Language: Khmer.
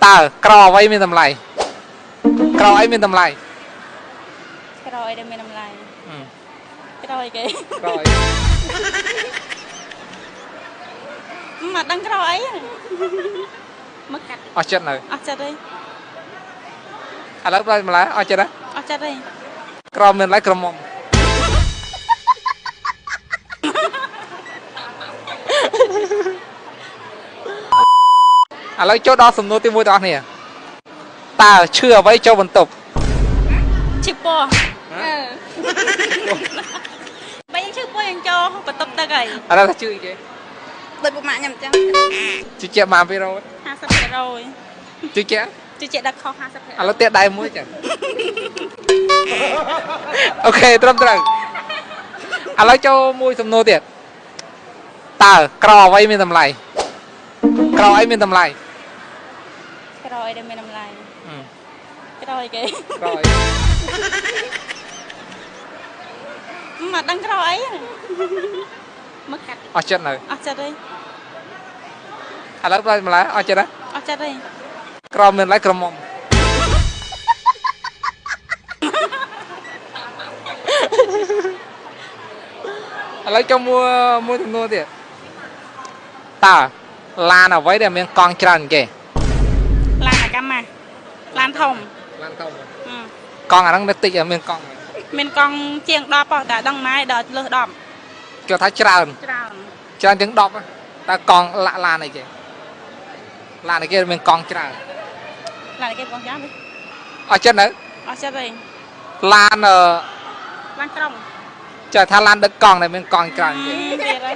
ตาក្រអ្វីមានតម្លៃក្រអីមានតម្លៃក្រអីដែលមានតម្លៃក្រអីគេក្រអីមកដឹងក្រអីមកកាត់អស់ចិត្តនៅអស់ចិត្តទេឥឡូវបើម្ល៉េះអស់ចិត្តអស់ចិត្តទេក្រមានតម្លៃក្រមុំឥឡូវចូលដល់សំណួរទី1ទាំងអស់គ្នាតើឈឺអ្វីចូលបន្ទប់ឈឺពោះបើយើងឈឺពោះយើងចូលបន្ទប់ទឹកហើយឥឡូវថាឈឺអីគេដូចពុកម៉ាក់ខ្ញុំអញ្ចឹងជឿជាក់បានពីរ៉ូ50%ជឿជាក់ដាក់ខុស50%ឥឡូវទៀតដៃមួយចឹងអូខេត្រឹមត្រូវឥឡូវចូលមួយសំណួរទៀតតើក្រអ្វីមានតម្លៃក្រអីមានតម្លៃក្រអីដែលមានតម្លៃក្រអីគេក្រអីមកដឹងក្រអីមកកាត់អស់ចិត្តនៅអស់ចិត្តទេឥឡូវបើម្ល៉េះអស់ចិត្តអស់ចិត្តទេក្រមានតម្លៃក្រមុំឥឡូវចូលមួយសំណួរទៀតតើឡានអ្វីដែលមានកង់ច្រើនគេឡានអាកាម៉ាឡានធំកង់អាហ្នឹងមិនតិចមានកង់ជាង10ហ៎តែដឹងម៉ែដល់លើស10គេថាច្រើនជាង10តើកង់ឡានអីគេឡានអីគេមានកង់ច្រើនឡានអីគេកង់ច្រើនទេអស់ចិត្តនៅអស់ចិត្តទេឡានក្រុងចាថាឡានដឹកកង់ដែលមានកង់ច្រើនគេទៀតហើយ